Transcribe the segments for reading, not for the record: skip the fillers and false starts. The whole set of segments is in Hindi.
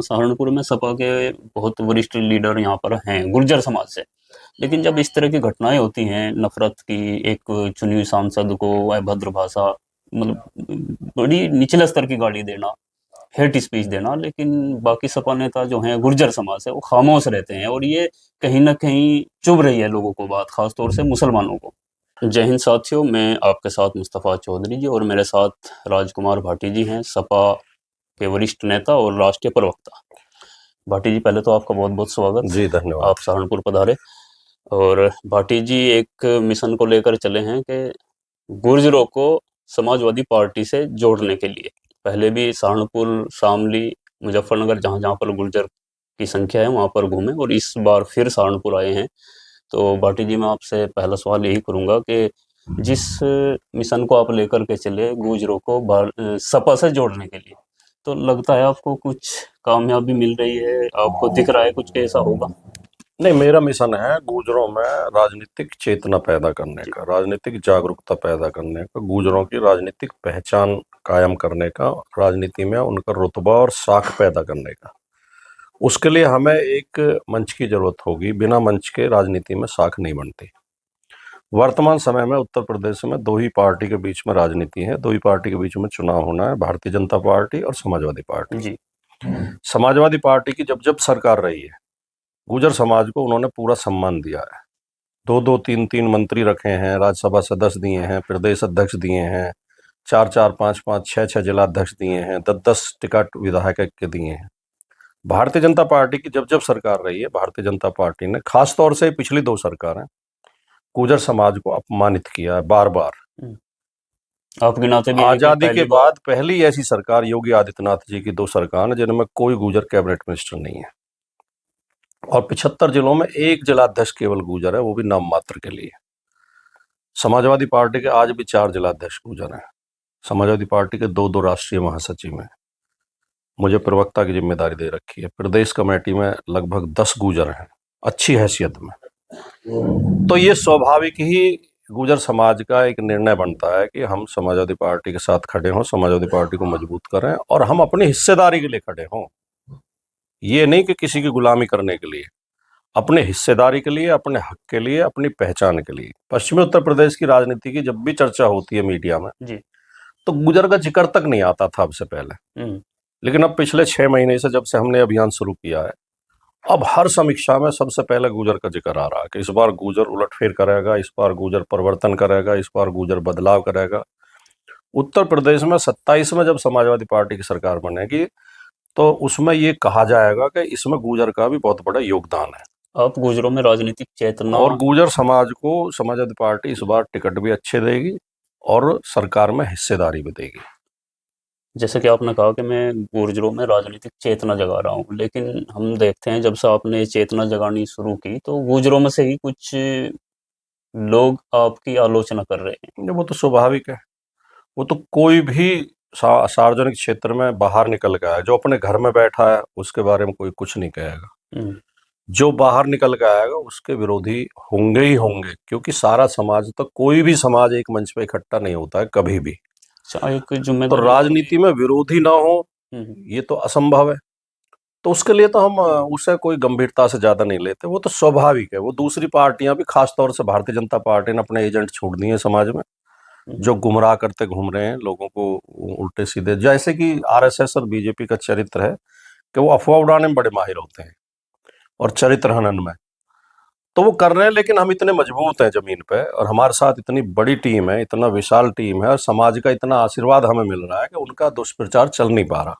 सहारनपुर में सपा के बहुत वरिष्ठ लीडर यहाँ पर हैं गुर्जर समाज से। लेकिन जब इस तरह की घटनाएं होती हैं, नफरत की, एक चुनी हुई सांसद को अभद्र भाषा, मतलब बड़ी निचले स्तर की गाली देना, हेट स्पीच देना, लेकिन बाकी सपा नेता जो हैं गुर्जर समाज से वो खामोश रहते हैं, और ये कहीं ना कहीं चुभ रही है लोगों को बात, खासतौर से मुसलमानों को। जय हिंद साथियों, मैं आपके साथ मुस्तफ़ा चौधरी जी, और मेरे साथ राजकुमार भाटी जी हैं, सपा के वरिष्ठ नेता और राष्ट्रीय प्रवक्ता। भाटी जी, पहले तो आपका बहुत बहुत स्वागत। जी धन्यवाद। आप सहारनपुर पधारे। और भाटी जी एक मिशन को लेकर चले हैं कि गुर्जरों को समाजवादी पार्टी से जोड़ने के लिए। पहले भी सहारनपुर, शामली, मुजफ्फरनगर, जहाँ जहाँ पर गुर्जर की संख्या है वहाँ पर घूमे, और इस बार फिर सहारनपुर आए हैं। तो भाटी जी, मैं आपसे पहला सवाल यही करूँगा कि जिस मिशन को आप लेकर के चले गुर्जरों को सपा से जोड़ने के लिए, तो लगता है आपको कुछ कामयाबी मिल रही है? आपको दिख रहा है कुछ कैसा होगा? नहीं, मेरा मिशन है गुर्जरों में राजनीतिक चेतना पैदा करने जी। का, राजनीतिक जागरूकता पैदा करने का, गुर्जरों की राजनीतिक पहचान कायम करने का, राजनीति में उनका रुतबा और साख पैदा करने का। उसके लिए हमें एक मंच की जरूरत होगी। बिना मंच के राजनीति में साख नहीं बनती। वर्तमान समय में उत्तर प्रदेश में दो ही पार्टी के बीच में राजनीति है, दो ही पार्टी के बीच में चुनाव होना है, भारतीय जनता पार्टी और समाजवादी पार्टी। जी। समाजवादी पार्टी की जब जब सरकार रही है, गुर्जर समाज को उन्होंने पूरा सम्मान दिया है। दो दो तीन तीन मंत्री रखे हैं, राज्यसभा सदस्य दिए हैं, प्रदेश अध्यक्ष दिए हैं, चार चार पांच पांच छह छह जिला अध्यक्ष दिए हैं, 10 टिकट विधायक के दिए हैं। भारतीय जनता पार्टी की जब जब सरकार रही है, भारतीय जनता पार्टी ने खास तौर से पिछली दो सरकारें गुर्जर समाज को अपमानित किया है बार बार। हम्म। आपके नाते भी है कि आजादी के पहली बार? बाद पहली ऐसी सरकार योगी आदित्यनाथ जी की दो सरकार जिनमें कोई गुर्जर कैबिनेट मिनिस्टर नहीं है, और 75 जिलों में एक जिलाध्यक्ष केवल गुर्जर है, वो भी नाम मात्र के लिए। समाजवादी पार्टी के आज भी 4 जिलाध्यक्ष गुर्जर हैं। समाजवादी पार्टी के दो दो राष्ट्रीय महासचिव हैं। मुझे प्रवक्ता की जिम्मेदारी दे रखी है। प्रदेश कमेटी में लगभग 10 गुर्जर हैं, अच्छी हैसियत में। तो ये स्वाभाविक ही गुर्जर समाज का एक निर्णय बनता है कि हम समाजवादी पार्टी के साथ खड़े हों, समाजवादी पार्टी को मजबूत करें, और हम अपनी हिस्सेदारी के लिए खड़े हों। ये नहीं कि किसी की गुलामी करने के लिए, अपने हिस्सेदारी के लिए, अपने हक के लिए, अपनी पहचान के लिए। पश्चिमी उत्तर प्रदेश की राजनीति की जब भी चर्चा होती है मीडिया में, जी। तो गुर्जर का जिक्र तक नहीं आता था अब से पहले। लेकिन अब पिछले 6 महीने से, जब से हमने अभियान शुरू किया है, अब हर समीक्षा में सबसे पहले गुर्जर का जिक्र आ रहा है कि इस बार गुर्जर उलटफेर करेगा, इस बार गुर्जर परिवर्तन करेगा, इस बार गुर्जर बदलाव करेगा। उत्तर प्रदेश में 27 में जब समाजवादी पार्टी की सरकार बनेगी, तो उसमें ये कहा जाएगा कि इसमें गुर्जर का भी बहुत बड़ा योगदान है। आप गुर्जरों में राजनीतिक चेतना। और गुर्जर समाज को समाजवादी पार्टी इस बार टिकट भी अच्छे देगी और सरकार में हिस्सेदारी भी देगी। जैसे कि आपने कहा कि मैं गुर्जरों में राजनीतिक चेतना जगा रहा हूँ, लेकिन हम देखते हैं जब से आपने ये चेतना जगानी शुरू की, तो गुर्जरों में से ही कुछ लोग आपकी आलोचना कर रहे हैं। वो तो स्वाभाविक है। वो तो कोई भी सार्वजनिक क्षेत्र में बाहर निकल गया है, जो अपने घर में बैठा है उसके बारे में कोई कुछ नहीं कहेगा। जो बाहर निकल के आएगा उसके विरोधी होंगे ही होंगे, क्योंकि सारा समाज, तो कोई भी समाज एक मंच पे इकट्ठा नहीं होता है कभी भी। एक तो जिम्मेदारी राजनीति में विरोधी ना हो, ये तो असंभव है। तो उसके लिए तो हम उसे कोई गंभीरता से ज्यादा नहीं लेते, वो तो स्वाभाविक है। वो दूसरी पार्टियां भी, खासतौर से भारतीय जनता पार्टी ने अपने एजेंट छोड़ दिए हैं समाज में, जो गुमराह करते घूम रहे हैं लोगों को उल्टे सीधे। जैसे कि आरएसएस और बीजेपी का चरित्र है कि वो अफवाह उड़ाने में बड़े माहिर होते हैं और चरित्र हनन में, तो वो कर रहे हैं। लेकिन हम इतने मजबूत हैं जमीन पे, और हमारे साथ इतनी बड़ी टीम है, इतना विशाल टीम है, और समाज का इतना आशीर्वाद हमें मिल रहा है कि उनका दुष्प्रचार चल नहीं पा रहा।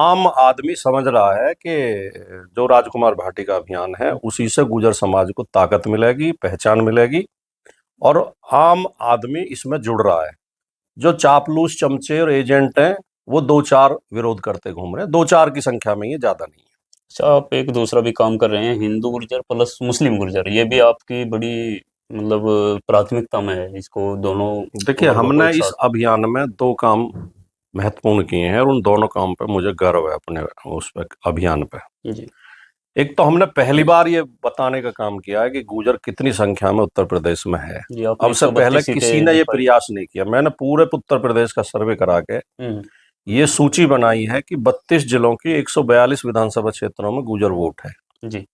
आम आदमी समझ रहा है कि जो राजकुमार भाटी का अभियान है, उसी से गुर्जर समाज को ताकत मिलेगी, पहचान मिलेगी, और आम आदमी इसमें जुड़ रहा है। जो चापलूस चमचे और एजेंट हैं, वो 2-4 विरोध करते घूम रहे हैं, 2-4 की संख्या में, ये ज्यादा नहीं है। अच्छा, आप एक दूसरा भी काम कर रहे हैं, हिंदू गुर्जर प्लस मुस्लिम गुर्जर, ये भी आपकी बड़ी मतलब प्राथमिकता में है, इसको दोनों देखिए, वर्गों को हमने एक इस साथ। अभियान में 2 काम महत्वपूर्ण किए हैं, और उन दोनों काम पे मुझे गर्व है, अपने उस पे अभियान पे। जी। एक तो हमने पहली बार ये बताने का काम किया है कि गुर्जर कितनी संख्या में उत्तर प्रदेश में है। जी, आपने अब से पहले 132 किसी सीटें ने ये दिखाई। प्रयास नहीं किया। मैंने पूरे उत्तर प्रदेश का सर्वे करा के ये सूची बनाई है कि 32 जिलों की 142 विधानसभा क्षेत्रों में गुर्जर वोट है जी।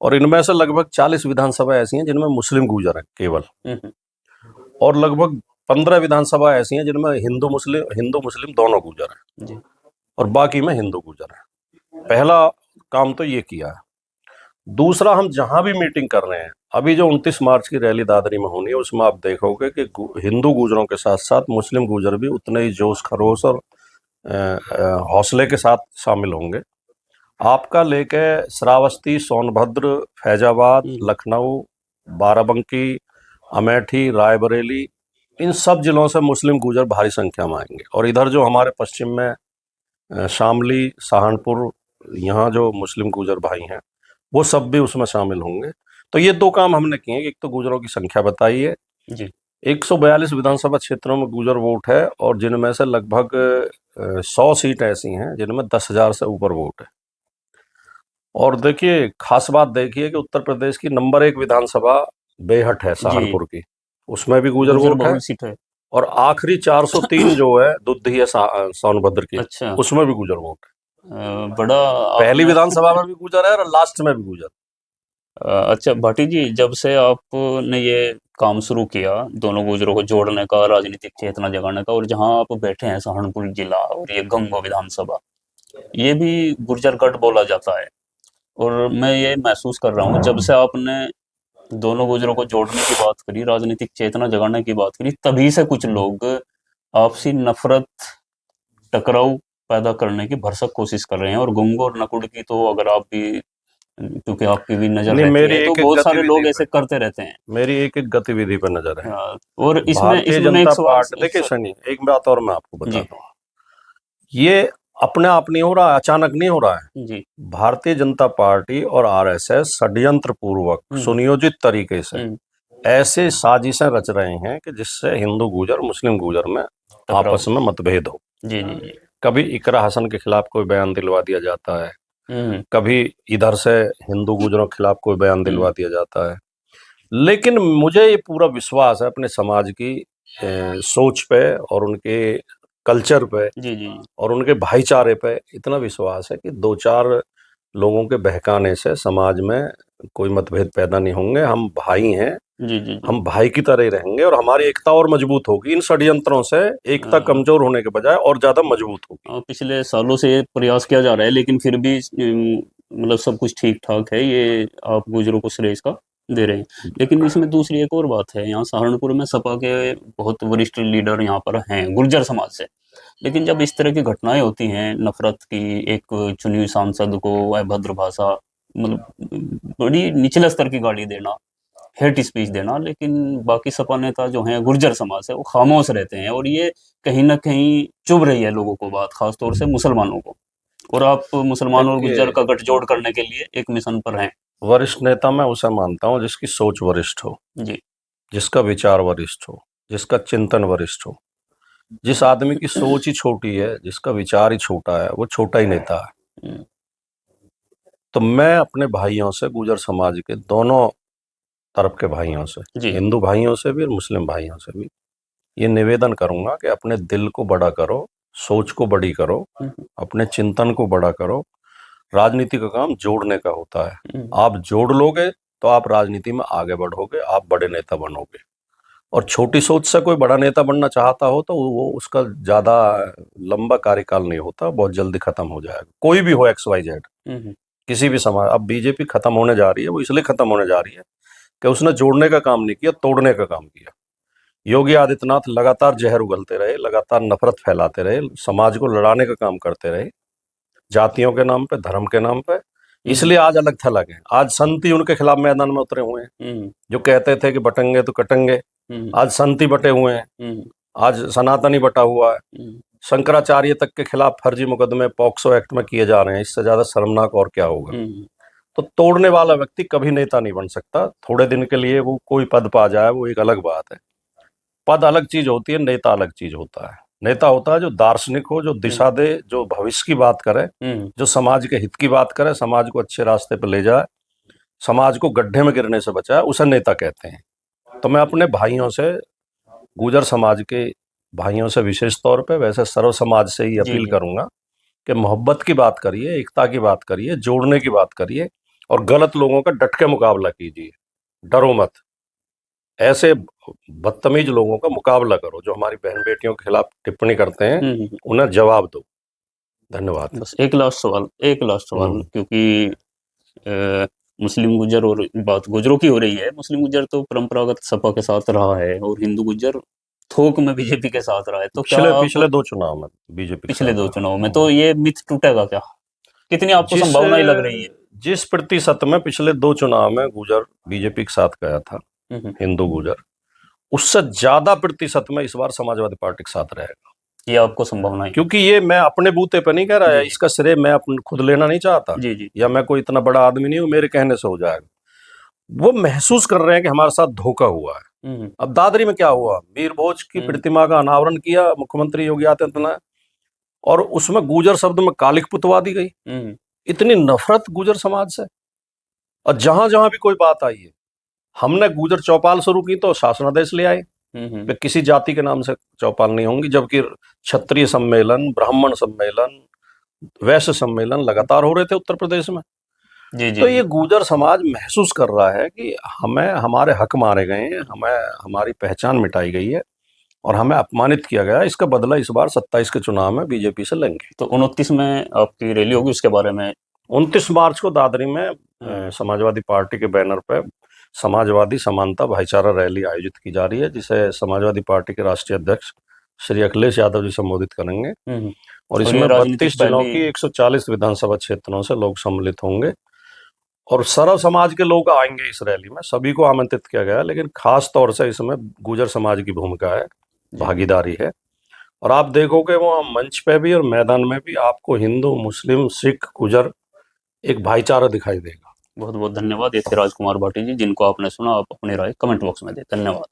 और इनमें से लगभग 40 विधानसभा ऐसी हैं जिनमें मुस्लिम गुर्जर है केवल, और लगभग 15 विधानसभा ऐसी हैं जिनमें हिंदू मुस्लिम दोनों गुर्जर हैं जी। और बाकी में हिंदू गुर्जर हैं। पहला काम तो ये किया है। दूसरा, हम जहां भी मीटिंग कर रहे हैं, अभी जो 29 मार्च की रैली दादरी में होनी है उसमें आप देखोगे कि हिंदू गुर्जरों के साथ साथ मुस्लिम गुर्जर भी उतने ही जोश खरोश और हौसले के साथ शामिल होंगे। आपका लेके श्रावस्ती, सोनभद्र, फैजाबाद, लखनऊ, बाराबंकी, अमेठी, रायबरेली, इन सब जिलों से मुस्लिम गुर्जर भारी संख्या में आएंगे। और इधर जो हमारे पश्चिम में शामली, सहारनपुर, यहाँ जो मुस्लिम गुर्जर भाई हैं वो सब भी उसमें शामिल होंगे। तो ये दो काम हमने किए हैं। एक तो गुर्जरों की संख्या बताई है जी। 142 विधानसभा क्षेत्रों में गुर्जर वोट है और जिनमें से लगभग 100 सीट ऐसी हैं जिनमें 10,000 से ऊपर वोट है। और देखिए, खास बात देखिए कि उत्तर प्रदेश की नंबर 1 विधानसभा बेहट है, सहारनपुर की, उसमें भी गुर्जर वोट है। बहुल सीट है। और आखिरी 403 जो है दुद्धी है सोनभद्र की, अच्छा। उसमें भी गुर्जर वोट है। बड़ा पहली विधानसभा में भी गुर्जर है और लास्ट में भी गुर्जर। अच्छा भाटी जी, जब से आपने ये काम शुरू किया दोनों गुर्जरों को जोड़ने का, राजनीतिक चेतना जगाने का, और जहां आप बैठे हैं सहारनपुर जिला और ये गंगो विधानसभा, ये भी गुर्जर गढ़ बोला जाता है। और मैं ये महसूस कर रहा हूँ, जब से आपने दोनों गुर्जरों को जोड़ने की बात करी, राजनीतिक चेतना जगाने की बात करी, तभी से कुछ लोग आपसी नफरत, टकराव पैदा करने की भरसक कोशिश कर रहे हैं। और गुंगो और नकुड़ की तो अगर आप भी, क्योंकि आपकी भी नजर नहीं, रहती मेरी है, तो एक एक बहुत सारे लोग गतिविधि ऐसे पे करते रहते हैं। मेरी एक एक गतिविधि पर नजर है। और इसमें भारतीय इसमें मैं एक जनता सवाल पार्टी, देखिए सनी, एक बात और मैं आपको बता जी। दूं, ये अपने आप नहीं हो रहा, अचानक नहीं हो रहा है। जी। भारतीय जनता पार्टी और आरएसएस षड्यंत्र पूर्वक सुनियोजित तरीके से ऐसे साजिशें रच रहे हैं कि जिससे हिंदू गुर्जर मुस्लिम गुर्जर में आपस में मतभेद हो। जी जी जी। कभी इकरा हसन के खिलाफ कोई बयान दिलवा दिया जाता है, कभी इधर से हिंदू गुर्जरों के खिलाफ कोई बयान दिलवा दिया जाता है। लेकिन मुझे ये पूरा विश्वास है अपने समाज की सोच पे और उनके कल्चर पे जी जी और उनके भाईचारे पे इतना विश्वास है कि दो चार लोगों के बहकाने से समाज में कोई मतभेद पैदा नहीं होंगे। हम भाई हैं, जी जी जी। हम भाई की तरह ही रहेंगे और हमारी एकता और मजबूत होगी। इन षड्यंत्रों से एकता कमजोर होने के बजाय और ज्यादा मजबूत होगी। पिछले सालों से ये प्रयास किया जा रहा है, लेकिन फिर भी मतलब सब कुछ ठीक ठाक है, ये आप गुजरों को श्रेय इसका दे रहे हैं। लेकिन इसमें दूसरी एक और बात है, यहाँ सहारनपुर में सपा के बहुत वरिष्ठ लीडर यहाँ पर हैं गुर्जर समाज से। लेकिन जब इस तरह की घटनाएं होती हैं, नफरत की, एक चुनी हुई सांसद को अभद्र भाषा, मतलब बड़ी निचले स्तर की गाली देना, हेट स्पीच देना, लेकिन बाकी सपा नेता जो हैं गुर्जर समाज से, वो खामोश रहते हैं। और ये कहीं ना कहीं चुभ रही है लोगों को बात, खासतौर से मुसलमानों को। और आप मुसलमान और गुर्जर का गठजोड़ करने के लिए एक मिशन पर हैं। वरिष्ठ नेता मैं उसे मानता हूँ जिसकी सोच वरिष्ठ हो, जी। जिसका विचार वरिष्ठ हो, जिसका चिंतन वरिष्ठ हो। जिस आदमी की सोच ही छोटी है, जिसका विचार ही छोटा है, वो छोटा ही नेता है। तो मैं अपने भाइयों से, गुर्जर समाज के दोनों तरफ के भाइयों से, हिंदू भाइयों से भी और मुस्लिम भाइयों से भी, ये निवेदन करूंगा कि अपने दिल को बड़ा करो, सोच को बड़ी करो, अपने चिंतन को बड़ा करो। राजनीति का काम जोड़ने का होता है। आप जोड़ लोगे तो आप राजनीति में आगे बढ़ोगे, आप बड़े नेता बनोगे। और छोटी सोच से कोई बड़ा नेता बनना चाहता हो तो वो उसका ज्यादा लंबा कार्यकाल नहीं होता, बहुत जल्दी खत्म हो जाएगा। कोई भी हो, XYZ, किसी भी समाज। अब बीजेपी खत्म होने जा रही है, वो इसलिए खत्म होने जा रही है कि उसने जोड़ने का काम नहीं किया, तोड़ने का काम किया। योगी आदित्यनाथ लगातार जहर उगलते रहे, लगातार नफरत फैलाते रहे, समाज को लड़ाने का काम करते रहे, जातियों के नाम पे, धर्म के नाम पे। इसलिए आज अलग थलग है। आज संत ही उनके खिलाफ मैदान में उतरे हुए हैं। जो कहते थे कि बटेंगे तो कटेंगे, आज संत ही बटे हुए हैं। आज सनातनी बटा हुआ है। शंकराचार्य तक के खिलाफ फर्जी मुकदमे पॉक्सो एक्ट में किए जा रहे हैं। इससे ज्यादा शर्मनाक और क्या होगा। तो तोड़ने वाला व्यक्ति कभी नेता नहीं बन सकता। थोड़े दिन के लिए वो कोई पद पा जाए, वो एक अलग बात है। पद अलग चीज होती है, नेता अलग चीज होता है। नेता होता है जो दार्शनिक हो, जो दिशा दे, जो भविष्य की बात करे, जो समाज के हित की बात करे, समाज को अच्छे रास्ते पर ले जाए, समाज को गड्ढे में गिरने से बचाए, उसे नेता कहते हैं। तो मैं अपने भाइयों से, गुर्जर समाज के भाइयों से विशेष तौर पे, वैसे सर्व समाज से ही जी अपील जी करूंगा कि मोहब्बत की बात करिए, एकता की बात करिए, जोड़ने की बात करिए और गलत लोगों का डट के मुकाबला कीजिए। डरो मत, ऐसे बदतमीज लोगों का मुकाबला करो जो हमारी बहन बेटियों के खिलाफ टिप्पणी करते हैं, उन्हें जवाब दो। धन्यवाद। बस एक लास्ट सवाल, एक लास्ट सवाल, क्योंकि अ, मुस्लिम गुज्जर और बात गुजरों की हो रही है। मुस्लिम गुज्जर तो परंपरागत सपा के साथ रहा है और हिंदू गुज्जर थोक में बीजेपी के साथ रहा है, तो क्या पिछले आप पिछले 2 चुनाव में बीजेपी के पिछले साथ 2 रहा। चुनाव में, तो ये मिथ टूटेगा क्या? कितनी आपको जिस संभावनाएं लग रही है? जिस प्रतिशत में पिछले 2 चुनाव में गुजर बीजेपी के साथ गया था, हम्म, हिंदू गुजर, उससे ज्यादा प्रतिशत में इस बार समाजवादी पार्टी के साथ रहेगा। ये आपको संभावनाएं? क्योंकि ये मैं अपने बूते पे नहीं कह रहा जी है, जी इसका श्रेय मैं अपन खुद लेना नहीं चाहता, जी जी या मैं कोई इतना बड़ा आदमी नहीं हूं मेरे कहने से हो जाएगा। वो महसूस कर रहे हैं कि हमारे साथ धोखा हुआ है। हम्म अब दादरी में क्या हुआ, वीर भोज की हम्म प्रतिमा का अनावरण किया मुख्यमंत्री योगी आदित्यनाथ, और उसमें गुजर शब्द में कालिक पुतवा दी गई। हम्म इतनी नफरत गुजर समाज से। और जहां जहां भी कोई बात आई है, हमने गुजर चौपाल शुरू की तो शासनादेश ले आए हम्म कि किसी जाति के नाम से चौपाल नहीं होंगी, जबकि क्षत्रिय सम्मेलन, ब्राह्मण सम्मेलन, वैश्य सम्मेलन लगातार हो रहे थे उत्तर प्रदेश में। जी जी तो जी ये गुजर समाज महसूस कर रहा है कि हमें हमारे हक मारे गए हैं, हमें हमारी पहचान मिटाई गई है और हमें अपमानित किया गया है। इसका बदला इस बार 27 के चुनाव में बीजेपी से लेंगे। तो 29 में आपकी रैली होगी, उसके बारे में? 29 मार्च को दादरी में समाजवादी पार्टी के बैनर पर समाजवादी समानता भाईचारा रैली आयोजित की जा रही है, जिसे समाजवादी पार्टी के राष्ट्रीय अध्यक्ष श्री अखिलेश यादव जी संबोधित करेंगे। हम्म और और ये इसमें राजनीतिक 32 जिलों पहली? की 140 विधानसभा क्षेत्रों से लोग सम्मिलित होंगे और सर्व समाज के लोग आएंगे इस रैली में। सभी को आमंत्रित किया गया है, लेकिन खास तौर से इसमें गुजर समाज की भूमिका है, भागीदारी है। और आप देखोगे वहाँ मंच पे भी और मैदान में भी आपको हिंदू, मुस्लिम, सिख, गुजर एक भाईचारा दिखाई देगा। बहुत बहुत धन्यवाद। ये थे राजकुमार भाटी जी, जिनको आपने सुना। आप अपनी राय कमेंट बॉक्स में दें। धन्यवाद।